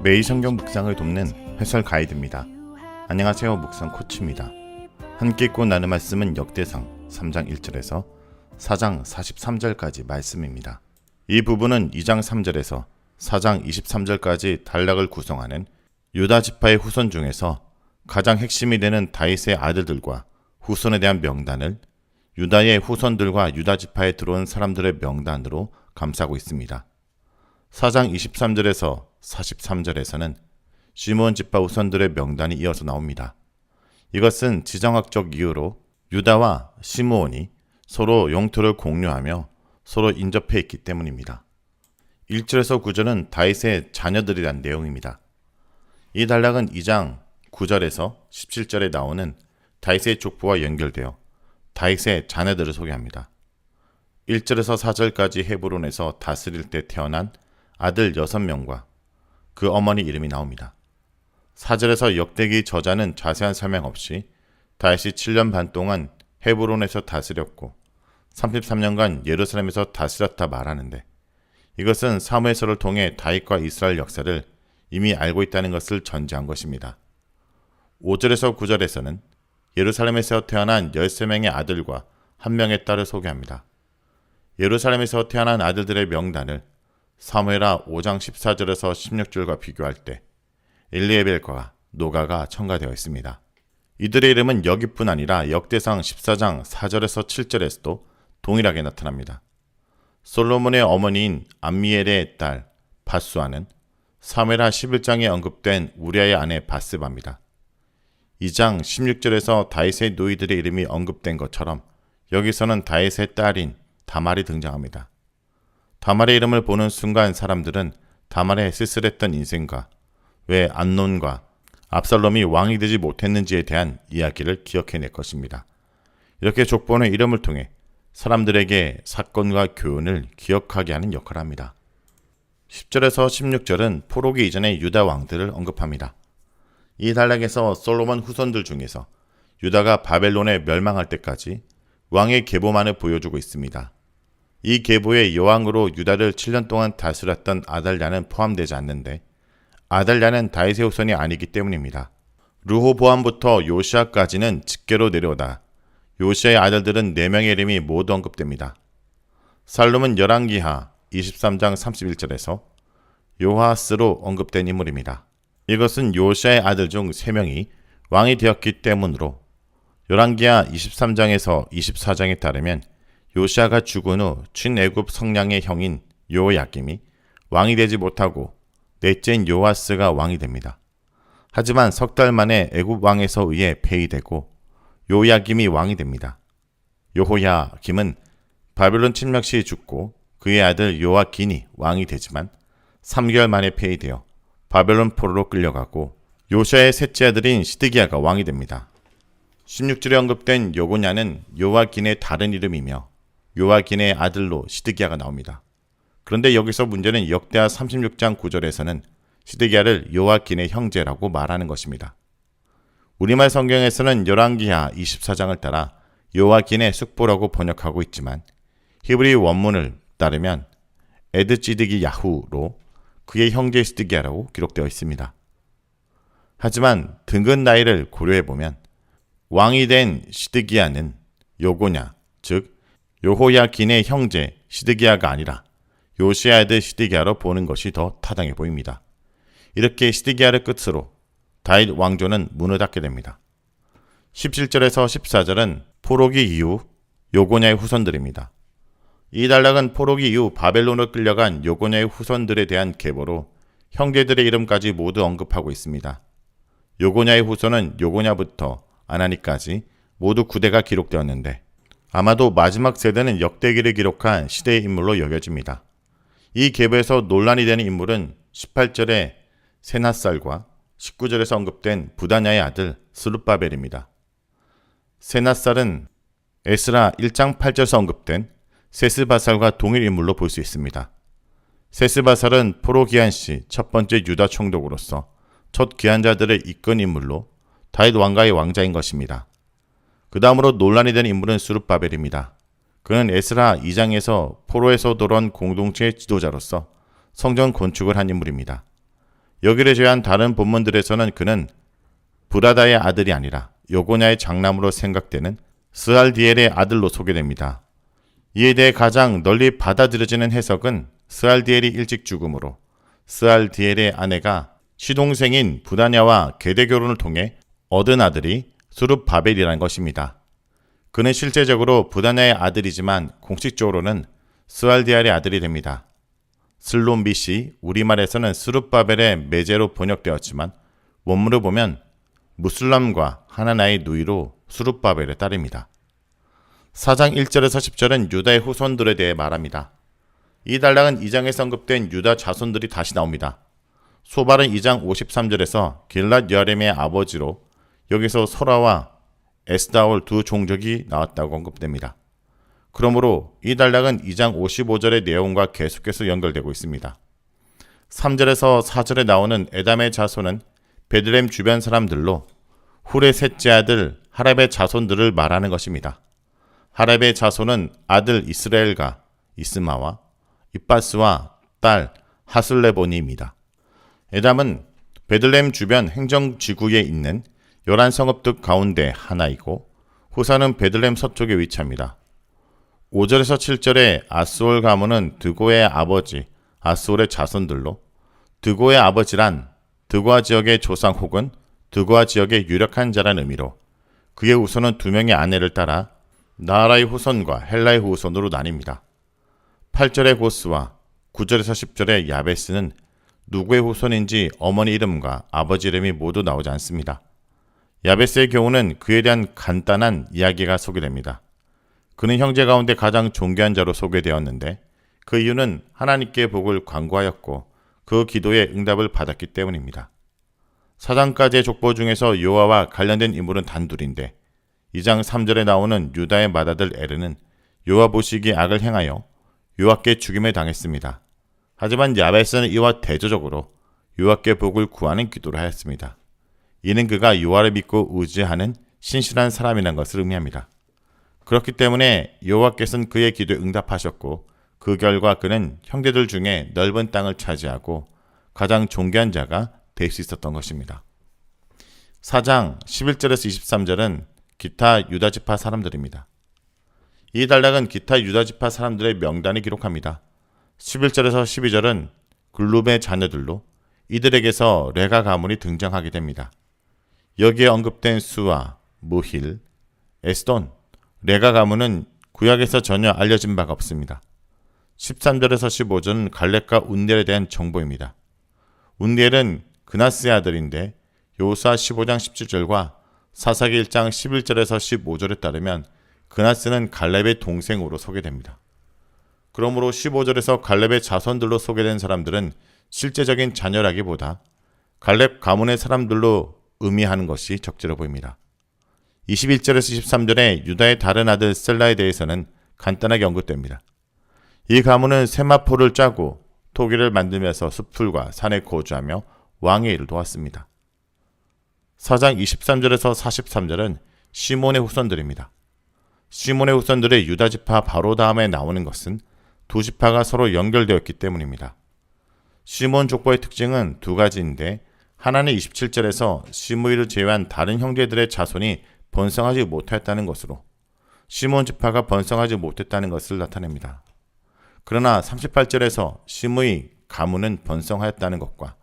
매일 성경 묵상을 돕는 해설 가이드입니다. 안녕하세요. 묵상 코치입니다. 함께 읽고 나눌 말씀은 역대상 3장 1절에서 4장 43절까지 말씀입니다. 이 부분은 2장 3절에서 4장 23절까지 단락을 구성하는 유다 지파의 후손 중에서 가장 핵심이 되는 다윗의 아들들과 후손에 대한 명단을 유다의 후손들과 유다 지파에 들어온 사람들의 명단으로 감싸고 있습니다. 4장 23절에서 43절에서는 시므온 지파 후손들의 명단이 이어서 나옵니다. 이것은 지정학적 이유로 유다와 시므온이 서로 영토를 공유하며 서로 인접해 있기 때문입니다. 1절에서 9절은 다윗의 자녀들이란 내용입니다. 이 단락은 2장 9절에서 17절에 나오는 다윗의 족보와 연결되어 다윗의 자녀들을 소개합니다. 1절에서 4절까지 헤브론에서 다스릴 때 태어난 아들 6명과 그 어머니 이름이 나옵니다. 4절에서 역대기 저자는 자세한 설명 없이 다윗이 7년 반 동안 헤브론에서 다스렸고 33년간 예루살렘에서 다스렸다 말하는데, 이것은 사무엘서를 통해 다윗과 이스라엘 역사를 이미 알고 있다는 것을 전제한 것입니다. 5절에서 9절에서는 예루살렘에서 태어난 13명의 아들과 1명의 딸을 소개합니다. 예루살렘에서 태어난 아들들의 명단을 사무엘하 5장 14절에서 16절과 비교할 때 엘리에벨과 노가가 첨가되어 있습니다. 이들의 이름은 여기뿐 아니라 역대상 14장 4절에서 7절에서도 동일하게 나타납니다. 솔로몬의 어머니인 암미엘의 딸 바수아는 사무엘하 11장에 언급된 우리아의 아내 바스바입니다. 2장 16절에서 다윗의 노이들의 이름이 언급된 것처럼 여기서는 다윗의 딸인 다말이 등장합니다. 다말의 이름을 보는 순간 사람들은 다말의 쓸쓸했던 인생과 왜 암논과 압살롬이 왕이 되지 못했는지에 대한 이야기를 기억해낼 것입니다. 이렇게 족보는 이름을 통해 사람들에게 사건과 교훈을 기억하게 하는 역할을 합니다. 10절에서 16절은 포로기 이전의 유다 왕들을 언급합니다. 이 단락에서 솔로몬 후손들 중에서 유다가 바벨론에 멸망할 때까지 왕의 계보만을 보여주고 있습니다. 이 계보의 여왕으로 유다를 7년 동안 다스렸던 아달랴는 포함되지 않는데, 아달랴는 다윗의 후손이 아니기 때문입니다. 르호보암부터 요시아까지는 직계로 내려오다 요시아의 아들들은 4명의 이름이 모두 언급됩니다. 살룸은 열왕기하 23장 31절에서 요하스로 언급된 인물입니다. 이것은 요시아의 아들 중 3명이 왕이 되었기 때문으로 열왕기하 23장에서 24장에 따르면 요시아가 죽은 후 친애굽 성량의 형인 요야김이 왕이 되지 못하고 넷째인 요아스가 왕이 됩니다. 하지만 석 달 만에 애굽 왕에서 의해 폐위되고 요야김이 왕이 됩니다. 요호야김은 바벨론 침략 시 죽고 그의 아들 요아긴이 왕이 되지만 3개월 만에 폐위되어 바벨론 포로로 끌려가고 요시아의 셋째 아들인 시드기야가 왕이 됩니다. 16절에 언급된 요고냐는 요아긴의 다른 이름이며 요아긴의 아들로 시드기야가 나옵니다. 그런데 여기서 문제는 역대하 36장 9절에서는 시드기야를 요아긴의 형제라고 말하는 것입니다. 우리말 성경에서는 열왕기하 24장을 따라 요아긴의 숙부라고 번역하고 있지만 히브리 원문을 따르면 에드찌드기 야후로 그의 형제 시드기야라고 기록되어 있습니다. 하지만 등근 나이를 고려해보면 왕이 된 시드기야는 요고냐, 즉 요호야긴의 형제 시드기야가 아니라 요시아의 아들 시드기야로 보는 것이 더 타당해 보입니다. 이렇게 시드기야를 끝으로 다윗 왕조는 문을 닫게 됩니다. 17절에서 14절은 포로기 이후 요고냐의 후손들입니다. 이 단락은 포로기 이후 바벨론으로 끌려간 요고냐의 후손들에 대한 계보로 형제들의 이름까지 모두 언급하고 있습니다. 요고냐의 후손은 요고냐부터 아나니까지 모두 9대가 기록되었는데 아마도 마지막 세대는 역대기를 기록한 시대의 인물로 여겨집니다. 이 계보에서 논란이 되는 인물은 18절의 세낫살과 19절에서 언급된 부다냐의 아들 스룹바벨입니다. 세낫살은 에스라 1장 8절에서 언급된 세스바살과 동일 인물로 볼 수 있습니다. 세스바살은 포로기한 시 첫 번째 유다 총독으로서 첫 귀환자들을 이끈 인물로 다윗 왕가의 왕자인 것입니다. 그 다음으로 논란이 된 인물은 스룹바벨입니다. 그는 에스라 2장에서 포로에서 돌아온 공동체의 지도자로서 성전 건축을 한 인물입니다. 여기를 제외한 다른 본문들에서는 그는 브라다의 아들이 아니라 요고냐의 장남으로 생각되는 스알디엘의 아들로 소개됩니다. 이에 대해 가장 널리 받아들여지는 해석은 스알디엘이 일찍 죽음으로 스알디엘의 아내가 시동생인 부다냐와 계대 결혼을 통해 얻은 아들이 수룹바벨이라는 것입니다. 그는 실제적으로 부다냐의 아들이지만 공식적으로는 스알디엘의 아들이 됩니다. 슬롬빗이 우리말에서는 스룹바벨의 매제로 번역되었지만 원문을 보면 무슬람과 하나나의 누이로 스룹바벨의 딸입니다. 4장 1절에서 10절은 유다의 후손들에 대해 말합니다. 이 단락은 2장에서 언급된 유다 자손들이 다시 나옵니다. 소발은 2장 53절에서 길랏 여렘의 아버지로 여기서 소라와 에스다올 두 종족이 나왔다고 언급됩니다. 그러므로 이 단락은 2장 55절의 내용과 계속해서 연결되고 있습니다. 3절에서 4절에 나오는 에담의 자손은 베들레헴 주변 사람들로 훌의 셋째 아들 하랍의 자손들을 말하는 것입니다. 하랍의 자손은 아들 이스라엘과 이스마와 이빠스와 딸 하슬레보니입니다. 에담은 베들레헴 주변 행정지구에 있는 11성읍들 가운데 하나이고 후사는 베들레헴 서쪽에 위치합니다. 5절에서 7절에 아스올 가문은 드고의 아버지 아스올의 자손들로 드고의 아버지란 드고아 지역의 조상 혹은 드고아 지역의 유력한 자란 의미로 그의 후손은 두 명의 아내를 따라 나아라의 후손과 헬라의 후손으로 나뉩니다. 8절의 고스와 9절에서 10절의 야베스는 누구의 후손인지 어머니 이름과 아버지 이름이 모두 나오지 않습니다. 야베스의 경우는 그에 대한 간단한 이야기가 소개됩니다. 그는 형제 가운데 가장 존귀한 자로 소개되었는데 그 이유는 하나님께 복을 간구하였고 그 기도에 응답을 받았기 때문입니다. 4장까지의 족보 중에서 요아와 관련된 인물은 단둘인데 2장 3절에 나오는 유다의 맏아들 에르는 요아 보시기에 악을 행하여 요아께 죽임을 당했습니다. 하지만 야베스는 이와 대조적으로 요아께 복을 구하는 기도를 하였습니다. 이는 그가 요아를 믿고 의지하는 신실한 사람이라는 것을 의미합니다. 그렇기 때문에 여호와께서는 그의 기도에 응답하셨고 그 결과 그는 형제들 중에 넓은 땅을 차지하고 가장 존귀한 자가 될 수 있었던 것입니다. 4장 11절에서 23절은 기타 유다지파 사람들입니다. 이 단락은 기타 유다지파 사람들의 명단을 기록합니다. 11절에서 12절은 글룹의 자녀들로 이들에게서 레가 가문이 등장하게 됩니다. 여기에 언급된 수아, 무힐, 에스돈, 레가 가문은 구약에서 전혀 알려진 바가 없습니다. 13절에서 15절은 갈렙과 운니엘에 대한 정보입니다. 운니엘은 그나스의 아들인데 요수아 15장 17절과 사사기 1장 11절에서 15절에 따르면 그나스는 갈렙의 동생으로 소개됩니다. 그러므로 15절에서 갈렙의 자손들로 소개된 사람들은 실제적인 자녀라기보다 갈렙 가문의 사람들로 의미하는 것이 적절해 보입니다. 21절에서 23절에 유다의 다른 아들 셀라에 대해서는 간단하게 언급됩니다. 이 가문은 세마포를 짜고 토기를 만들면서 숲풀과 산에 거주하며 왕의 일을 도왔습니다. 4장 23절에서 43절은 시몬의 후손들입니다. 시몬의 후손들의 유다지파 바로 다음에 나오는 것은 두 지파가 서로 연결되었기 때문입니다. 시몬 족보의 특징은 두 가지인데 하나는 27절에서 시므이를 제외한 다른 형제들의 자손이 번성하지 못했다는 것으로 시몬 지파가 번성하지 못했다는 것을 나타냅니다. 그러나 38절에서 시므이 가문은 번성하였다는 것과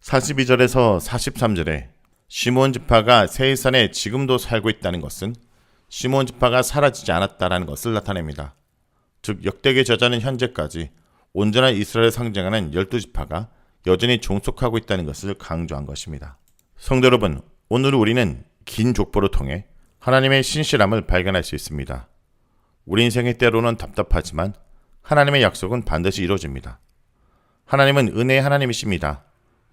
42절에서 43절에 시몬 지파가 세이산에 지금도 살고 있다는 것은 시몬 지파가 사라지지 않았다는 것을 나타냅니다. 즉 역대기 저자는 현재까지 온전한 이스라엘을 상징하는 12지파가 여전히 종속하고 있다는 것을 강조한 것입니다. 성도 여러분, 오늘 우리는 긴 족보를 통해 하나님의 신실함을 발견할 수 있습니다. 우리 인생의 때로는 답답하지만 하나님의 약속은 반드시 이루어집니다. 하나님은 은혜의 하나님이십니다.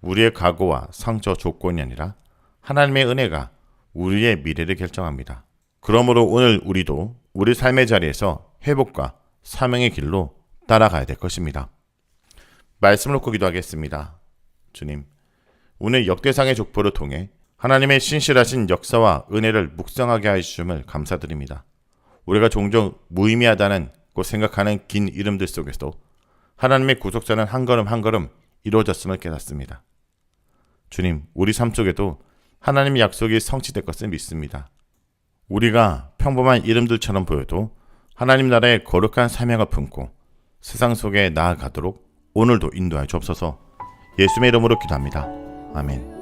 우리의 각오와 상처 조건이 아니라 하나님의 은혜가 우리의 미래를 결정합니다. 그러므로 오늘 우리도 우리 삶의 자리에서 회복과 사명의 길로 따라가야 될 것입니다. 말씀을 놓고 기도하겠습니다. 주님, 오늘 역대상의 족보를 통해 하나님의 신실하신 역사와 은혜를 묵상하게 하시음을 감사드립니다. 우리가 종종 무의미하다는 고 생각하는 긴 이름들 속에서도 하나님의 구속사는 한 걸음 한 걸음 이루어졌음을 깨닫습니다. 주님, 우리 삶 속에도 하나님의 약속이 성취될 것을 믿습니다. 우리가 평범한 이름들처럼 보여도 하나님 나라의 거룩한 사명을 품고 세상 속에 나아가도록 오늘도 인도하여 주옵소서. 예수님의 이름으로 기도합니다. 아멘.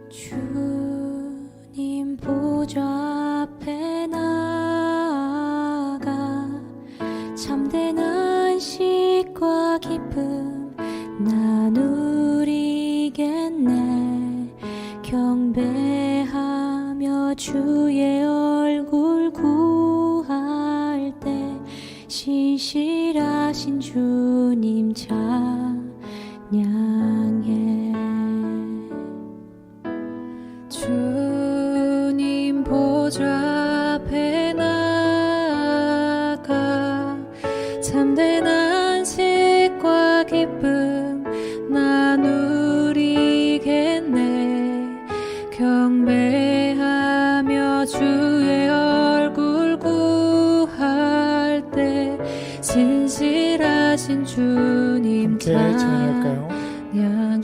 주님 보좌 앞에 나아가 참된 안식과 기쁨 나누리겠네. 경배하며 주의 얼굴 구할 때 신실하신 주님 찬양해. 주님 보좌 앞에 나아가 참된 안식과 기쁨 나누리겠네. 경배하며 주의 얼굴 구할 때 신실하신 주님 찬양할까요?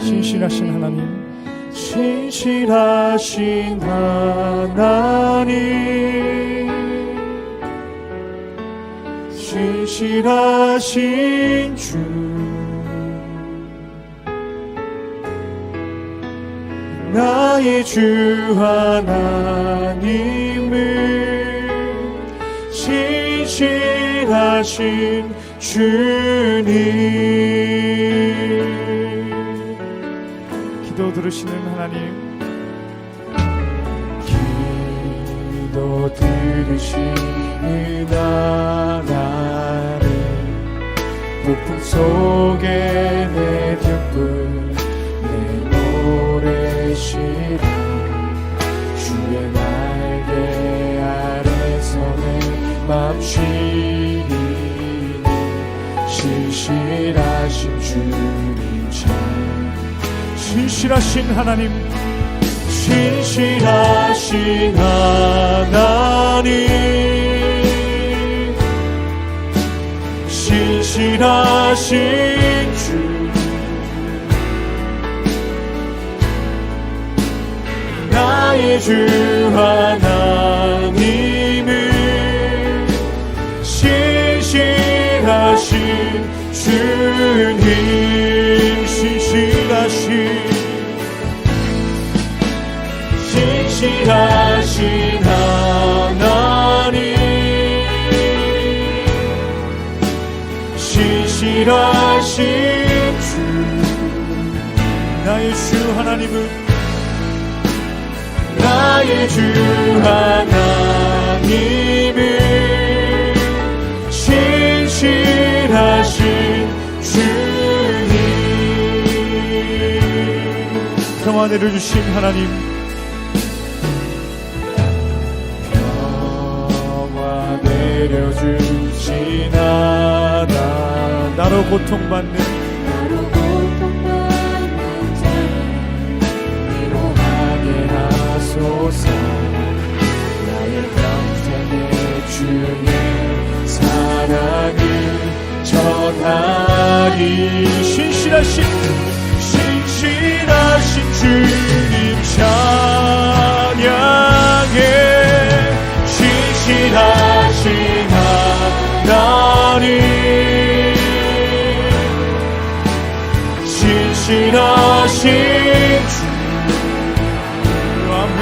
신실하신 하나님, 신실하신 하나님, 신실하신 주, 나의 주 하나님을 신실하신 주님. 기도 들으시는 하나님, 기도 들으시는 하나님, 폭풍 속에 내 등불 내 노래시라. 주의 날개 아래서 내 맘 쉬리니 신실하신 주님 참. 신실하신 하나님, 신실하신 하나님, 신실하신 주, 나의 주 하나님을 신실하신 주님, 신실하신 하나님, 신실하신 주, 나의 주 하나님은 나의 주 하나님을 신실하신 주님. 평화 내려주신 하나님, 내려주신 하나님, 나로 고통받는 자를 위로하게 하소서. 나의 평생의 주의 사랑을 전하리. 신실하신 주님 찬양해. 신실하신 하나님, 신실하신 주, 아멘.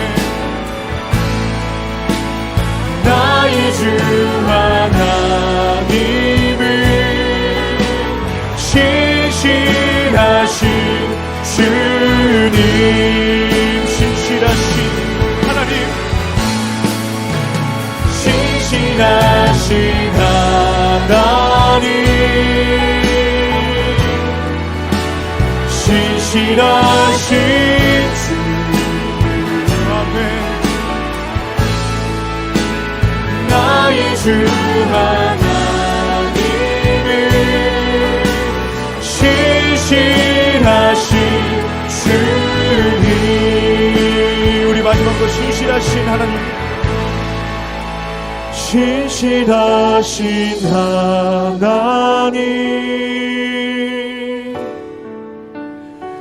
나의 주 하나님을 신실하신 주님, 신실하신 하나님, 신실하신 하나님, 신실하신 주 아멘. 나의 주 하나님은 신실하신 주님. 우리 마지막으로 신실하신 하나님, 신실하신 하나님,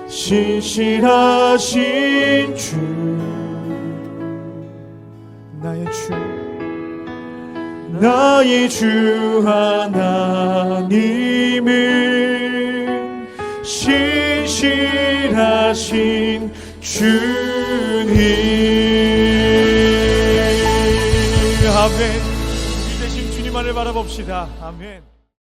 신실하신 주, 나의 주 하나님은 신실하신 주님. 아멘. 이 대신 주님만을 바라봅시다. 아멘.